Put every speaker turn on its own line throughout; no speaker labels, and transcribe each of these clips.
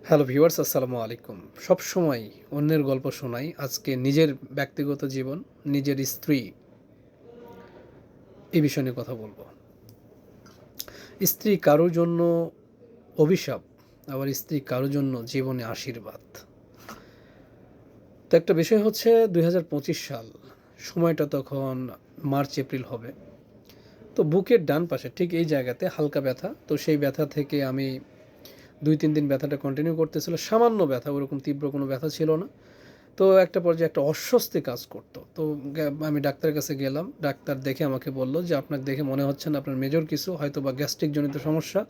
Hello viewers, আসসালামু আলাইকুম। সবসময় অন্যের গল্প শোনাই, আজকে নিজের ব্যক্তিগত জীবন, নিজের স্ত্রী এই বিষয় নিয়ে কথা বলবো। স্ত্রী কারোর জন্য অভিশাপ, আবার স্ত্রী কারোর জন্য জীবনে আশীর্বাদ। তো একটা বিষয় হচ্ছে ২০২৫ সাল, সময়টা তখন মার্চ এপ্রিল হবে। তো বুকের ডান পাশে ঠিক এই জায়গাতে হালকা ব্যথা। তো সেই ব্যথা থেকে আমি ২-৩ দিন ব্যথাটা কন্টিনিউ করতেছিল। সামান্য ব্যথা, ওরকম তীব্র কোনো ব্যথা ছিল না। তো একটা পর্যায়ে একটা অস্বস্তি কাজ করতো। তো আমি ডাক্তারের কাছে গেলাম। ডাক্তার দেখে আমাকে বলল যে, "আপনাকে দেখে মনে হচ্ছে না আপনার মেজর কিছু, হয়তোবা গ্যাস্ট্রিক জনিত সমস্যা।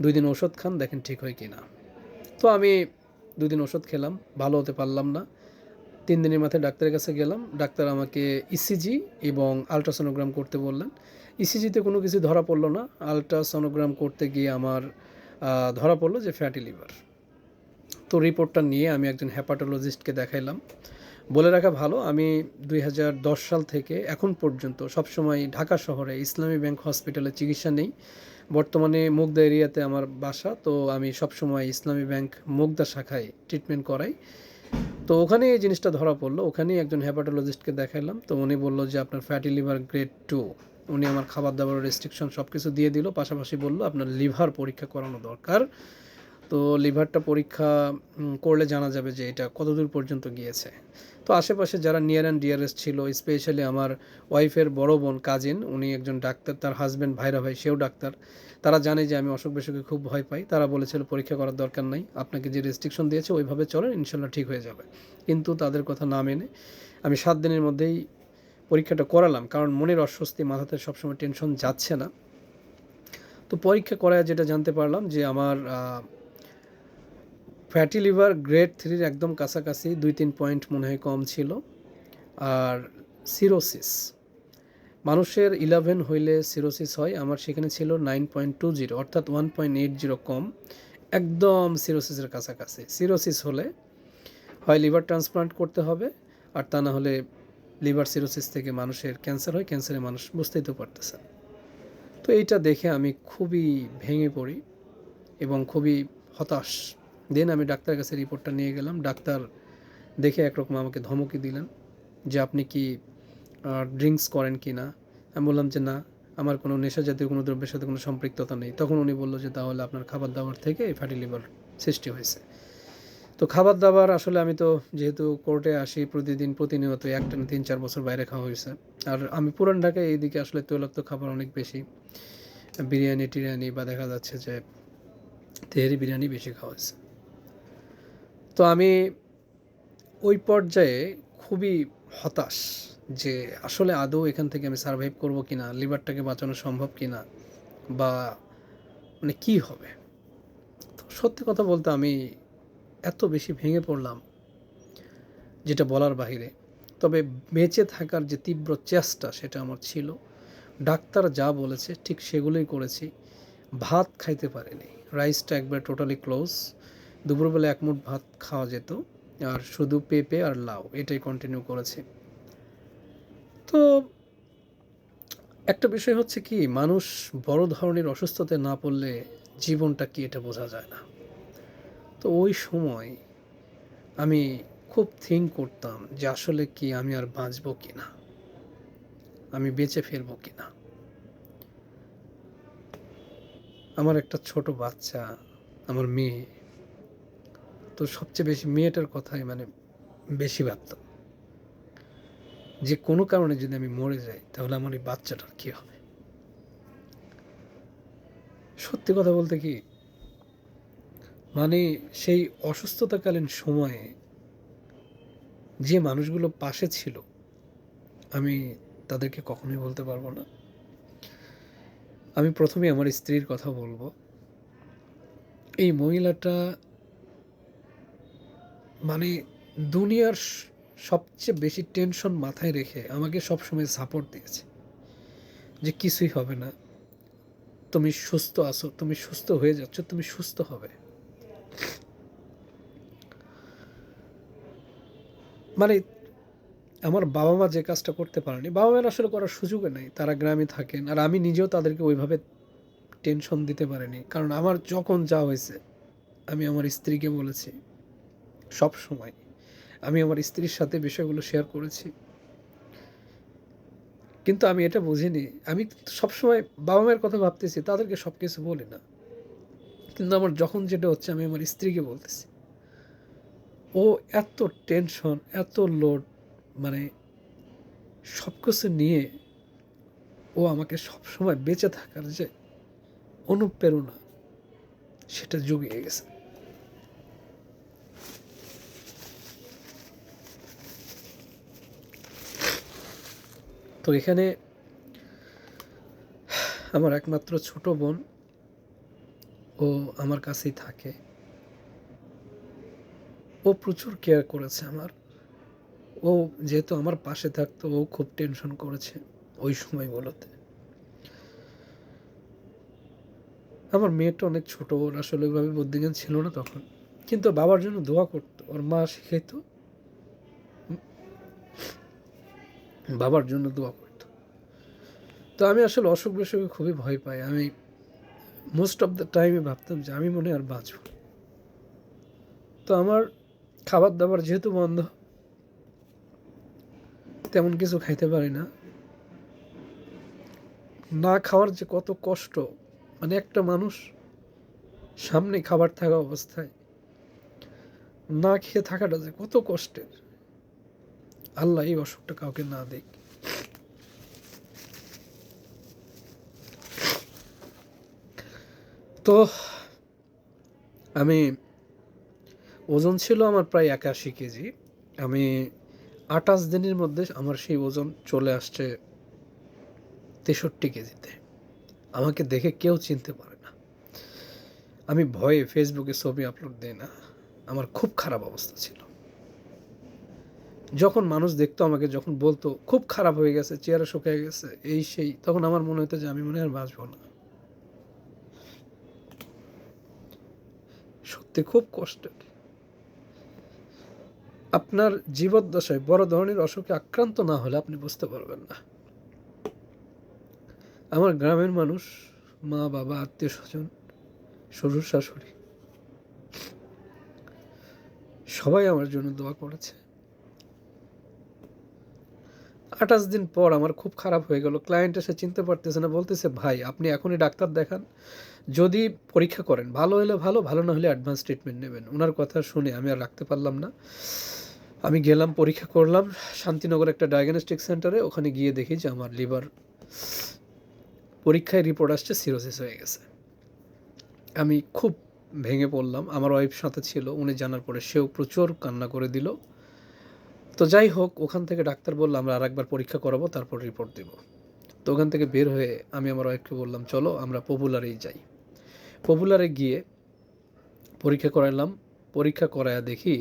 ২ দিন ঔষধ খান, দেখেন ঠিক হয় কিনা।" তো আমি ২ দিন ওষুধ খেলাম, ভালো হতে পারলাম না। ৩ দিনের মাথায় ডাক্তারের কাছে গেলাম। ডাক্তার আমাকে ইসিজি এবং আল্ট্রাসনোগ্রাম করতে বললেন। ইসিজিতে কোনো কিছু ধরা পড়ল না। আল্ট্রাসনোগ্রাম করতে গিয়ে আমার ধরা পড়ল যে ফ্যাটি লিভার। তো রিপোর্টটা নিয়ে আমি একজন হেপাটোলজিস্টকে দেখাইলাম। বলে রাখা ভালো, আমি ২০১০ সাল থেকে এখন পর্যন্ত সবসময় ঢাকা শহরে ইসলামী ব্যাংক হসপিটালে চিকিৎসা নেই। বর্তমানে মুগদা এরিয়াতে আমার বাসা। তো আমি সবসময় ইসলামী ব্যাংক মুগদা শাখায় ট্রিটমেন্ট করাই। তো ওখানেই এই জিনিসটা ধরা পড়লো। ওখানেই একজন হেপাটোলজিস্টকে দেখাইলাম। তো উনি বলল যে, "আপনার ফ্যাটি লিভার গ্রেড 2।" উনি আমার খাবার-দাবারের রেস্ট্রিকশন সব কিছু দিয়ে দিল। পাশাপাশি বলল, "আপনার লিভার পরীক্ষা করানো দরকার।" তো লিভারটা পরীক্ষা করলে জানা যাবে যে এটা কতদূর পর্যন্ত গিয়েছে। তো আশেপাশে যারা নিয়ার অ্যান্ড ডিয়ারেস্ট ছিল, স্পেশালি আমার ওয়াইফের বড় বোন কাজিন, উনি একজন ডাক্তার, তার হাজব্যান্ড ভাইরা ভাই সেও ডাক্তার। তারা জানে যে আমি অসুখ-বিসুখে খুব ভয় পাই। তারা বলেছিল, "পরীক্ষা করার দরকার নাই। আপনাকে যে রেস্ট্রিকশন দিয়েছে ওইভাবে চলেন, ইনশাল্লাহ ঠিক হয়ে যাবে।" কিন্তু তাদের কথা না মেনে আমি ৭ দিনের মধ্যেই পরীক্ষাটা করালাম। কারণ মনের অস্বস্তি, মাথাতে সবসময় টেনশন যাচ্ছে না। তো পরীক্ষা করায় যেটা জানতে পারলাম যে আমার ফ্যাটি লিভার গ্রেড 3 এর একদম কাছাকাছি ২-৩ পয়েন্ট মনে হয় কম ছিল। আর সিরোসিস, মানুষের 11 হইলে সিরোসিস হয়, আমার সেখানে ছিল 9.20, অর্থাৎ 1.80 কম। একদম সিরোসিসের কাছাকাছি। সিরোসিস হলে হয় লিভার ট্রান্সপ্লান্ট করতে হবে, আর তা না হলে লিভার সিরোসিস থেকে মানুষের ক্যান্সার হয়। ক্যান্সারে মানুষ, বুঝতেই তো পারতেছেন। তো এইটা দেখে আমি খুবই ভেঙে পড়ি এবং খুবই হতাশ। দেন আমি ডাক্তারের কাছে রিপোর্টটা নিয়ে গেলাম। ডাক্তার দেখে একরকম আমাকে ধমকি দিলেন যে, "আপনি কি ড্রিঙ্কস করেন কি না?" আমি বললাম যে, "না, আমার কোনো নেশা জাতীয় কোনো দ্রব্যের সাথে কোনো সম্পৃক্ততা নেই।" তখন উনি বলল যে, "তাহলে আপনার খাবার-দাবার থেকে এই ফ্যাটি লিভার সৃষ্টি হয়েছে।" তো খাবার-দাবার আসলে আমি তো যেহেতু কোর্টে আসি প্রতিদিন প্রতিনিয়ত, একটানা ৩-৪ বছর বাইরে খাওয়া হয়েছে। আর আমি পুরান ঢাকায়, এইদিকে আসলে তৈলাক্ত খাবার অনেক বেশি। বিরিয়ানি-টিরিয়ানি বা দেখা যাচ্ছে যে তেহারি বিরিয়ানি বেশি খাওয়া হয়েছে। তো আমি ওই পর্যায়ে খুবই হতাশ যে আসলে আদৌ এখান থেকে আমি সারভাইভ করব কিনা, লিভারটাকে বাঁচানো সম্ভব কিনা, বা মানে কী হবে। তো সত্যি কথা বলতে আমি এত বেশি ভেঙে পড়লাম যেটা বলার বাহিরে। তবে বেঁচে থাকার যে তীব্র চেষ্টা সেটা আমার ছিল। ডাক্তার যা বলেছে ঠিক সেগুলোই করেছি। ভাত খাইতে পারিনি, রাইসটা একবারে টোটালি ক্লোজ। দুপুরবেলা ১ মুঠ ভাত খাওয়া যেত, আর শুধু পেঁপে আর লাউ এটাই কন্টিনিউ করেছি। তো একটা বিষয় হচ্ছে কি, মানুষ বড় ধরনের অসুস্থতায় না পড়লে জীবনটা কি এটা বোঝা যায় না। তো ওই সময় আমি খুব থিঙ্ক করতাম যে আসলে কি আমি আর বাঁচবো কিনা, আমি বেঁচে ফিরবো কিনা। আমার একটা ছোট বাচ্চা, আমার মেয়ে। তো সবচেয়ে বেশি মেয়েটার কথাই মানে বেশি ভাবতাম যে কোনো কারণে যদি আমি মরে যাই তাহলে আমার এই বাচ্চাটার কী হবে। সত্যি কথা বলতে কি, মানে সেই অসুস্থতাকালীন সময়ে যে মানুষগুলো পাশে ছিল আমি তাদেরকে কখনোই বলতে পারবো না। আমি প্রথমে আমার স্ত্রীর কথা বলবো। এই মহিলাটা মানে দুনিয়ার সবচেয়ে বেশি টেনশন মাথায় রেখে আমাকে সবসময় সাপোর্ট দিয়েছে যে কিছুই হবে না, তুমি সুস্থ আছো, তুমি সুস্থ হয়ে যাচ্ছ, তুমি সুস্থ হবে। মানে আমার বাবা মা যে কাজটা করতে পারেনি, বাবা মায়ের আসলে করার সুযোগও নেই, তারা গ্রামে থাকেন। আর আমি নিজেও তাদেরকে ওইভাবে টেনশন দিতে পারিনি, কারণ আমার যখন যা হয়েছে আমি আমার স্ত্রীকে বলেছি, সব সময় আমি আমার স্ত্রীর সাথে বিষয়গুলো শেয়ার করেছি। কিন্তু আমি এটা বুঝিনি, আমি সবসময় বাবা মায়ের কথা ভাবতেছি, তাদেরকে সব কিছু বলি না। কিন্তু আমার যখন যেটা হচ্ছে আমি আমার স্ত্রীকে বলতেছি। ও এত টেনশন, এত লোড, মানে সব কিছু নিয়ে ও আমাকে সবসময় বেঁচে থাকার যে অনুপ্রেরণা, সেটা জুগিয়ে গেছে। তো এখানে আমার একমাত্র ছোট বোন, ও আমার কাছেই থাকে। ও প্রচুর কেয়ার করেছে আমার। ও যেহেতু আমার পাশে থাকতো, ও খুব টেনশন করেছে ওই সময়গুলোতে। আমার মেয়েটা অনেক ছোট, ওর আসলে ওইভাবে বুদ্ধিজ্ঞান ছিল না তখন, কিন্তু বাবার জন্য দোয়া করতো। ওর মা শিখাইতো, বাবার জন্য দোয়া করতো। তো আমি আসলে অসুখ বিসুখে খুবই ভয় পাই। আমি মোস্ট অফ দ্য টাইমে ভাবতাম যে আমি মনে হয় আর বাঁচব। তো আমার খাবার দাবার যেহেতু বন্ধ, তেমন কিছু খাইতে পারি না। না খাওয়ার যে কত কষ্ট, মানে একটা মানুষ সামনে খাবার থাকা অবস্থায় না খেয়ে থাকাটা যে কত কষ্টের। আল্লাহ এই অসুখটা কাউকে না দিক। তো আমি, ওজন ছিল আমার প্রায় 81 কেজি। আমি 28 দিনের মধ্যে আমার সেই ওজন চলে আসছে 63 কেজিতে। আমাকে দেখে কেউ চিনতে পারে না। আমি ভয়ে ফেসবুকে ছবি আপলোড দিই না। আমার খুব খারাপ অবস্থা ছিল। যখন মানুষ দেখতো আমাকে, যখন বলতো খুব খারাপ হয়ে গেছে, চেহারা শুকিয়ে গেছে, এই সেই, তখন আমার মনে হতো যে আমি মনে হয় আর বাঁচবো না। সত্যি খুব কষ্টের। আপনার জীবদ্দশায় বড় ধরনের অসুখে আক্রান্ত না হলে আপনি বুঝতে পারবেন না। আমার গ্রামের মানুষ, মা বাবা, আত্মীয় স্বজন, শ্বশুর শাশুড়ি, সবাই আমার জন্য দোয়া করেছে। 28 দিন পর আমার খুব খারাপ হয়ে গেল। ক্লায়েন্ট এসে চিনতে পারতেছে না, বলতেছে ভাই আপনি এখনই ডাক্তার দেখান, যদি পরীক্ষা করেন ভালো হলে ভালো, ভালো না হলে অ্যাডভান্স ট্রিটমেন্ট নেবেন। ওনার কথা শুনে আমি আর রাখতে পারলাম না। আমি গেলাম, পরীক্ষা করলাম শান্তিনগর একটা ডায়াগনস্টিক সেন্টারে। ওখানে গিয়ে দেখি যে আমার লিভার, পরীক্ষায় রিপোর্ট আসছে সিরোসিস হয়ে গেছে। আমি খুব ভেঙে পড়লাম। আমার ওয়াইফ সাথে ছিল, উনি জানার পরে সেও প্রচুর কান্না করে দিল। তো যাই হোক, ওখান থেকে ডাক্তার বলল আমরা আরেকবার পরীক্ষা করাবো, তারপর রিপোর্ট দেব। তো ওখান থেকে বের হয়ে আমি আমার ওয়াইফকে বললাম চলো আমরা পপুলারেই যাই। পপুলারে গিয়ে পরীক্ষা করালাম। পরীক্ষা করায়া দেখি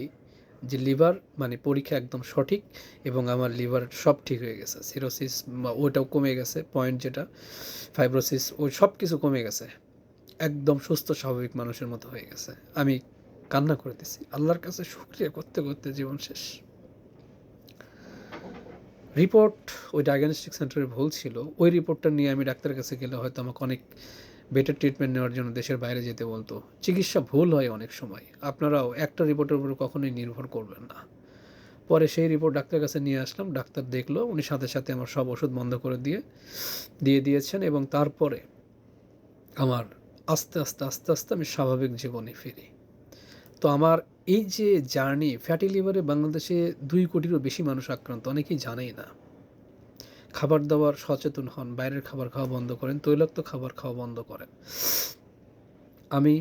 যে লিভার, মানে পরীক্ষা একদম সঠিক, এবং আমার লিভার সব ঠিক হয়ে গেছে। সিরোসিস ওইটাও কমে গেছে, পয়েন্ট যেটা ফাইব্রোসিস, ওই সব কিছু কমে গেছে। একদম সুস্থ স্বাভাবিক মানুষের মতো হয়ে গেছে। আমি কান্না করে দিছি, আল্লাহর কাছে শুকরিয়া করতে করতে জীবন শেষ। রিপোর্ট ওই ডায়াগনস্টিক সেন্টারে ভুল ছিল। ওই রিপোর্টটা নিয়ে আমি ডাক্তারের কাছে গেলে হয়তো আমাকে অনেক বেটার ট্রিটমেন্ট নেওয়ার জন্য দেশের বাইরে যেতে বলতো। চিকিৎসা ভুল হয় অনেক সময়। আপনারাও একটা রিপোর্টের উপর কখনোই নির্ভর করবেন না। পরে সেই রিপোর্ট ডাক্তারের কাছে নিয়ে আসলাম। ডাক্তার দেখলো, উনি সাথে সাথে আমার সব ওষুধ বন্ধ করে দিয়ে দিয়েছেন, এবং তারপরে আমার আস্তে আস্তে আস্তে আস্তে আমি স্বাভাবিক জীবনে ফিরি। তো আমার এই যে জার্নি, ফ্যাটি লিভারে বাংলাদেশে 2 কোটিরও বেশি মানুষ আক্রান্ত, অনেকেই জানেই না। খাবার দাবার সচেতন হন, বাইরের খাবার খাওয়া বন্ধ করেন, তৈলাক্ত খাবার খাওয়া বন্ধ করেন। আমি,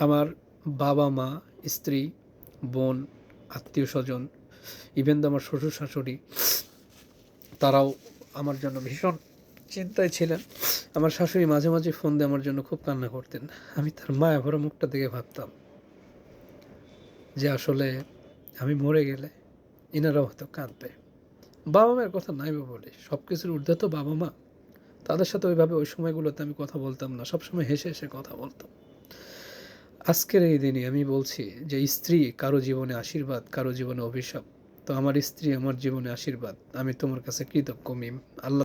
আমার বাবা মা, স্ত্রী, বোন, আত্মীয় স্বজন, ইভেন আমার শ্বশুর শাশুড়ি, তারাও আমার জন্য ভীষণ চিন্তায় ছিলেন। আমার শাশুড়ি মাঝে মাঝে ফোন দিয়ে আমার জন্য খুব কান্না করতেন। আমি তার মায়া ভরা মুখটা দেখে ভাবতাম যে আসলে আমি মরে গেলে এনারাও হয়তো কাঁদবে। বাবা মায়ের কথা নাই বা বলি, সব কিছুর ঊর্ধ্বে তো বাবা মা। তাদের সাথে ওইভাবে ওই সময়গুলোতে আমি কথা বলতাম না, সবসময় হেসে হেসে কথা বলতাম। আজকের এই দিনে আমি বলছি যে স্ত্রী কারো জীবনে আশীর্বাদ, কারো জীবনে অভিশাপ। তো আমার স্ত্রী আমার জীবনে আশীর্বাদ। আমি তোমার কাছে কৃতজ্ঞ মিম। আল্লাহ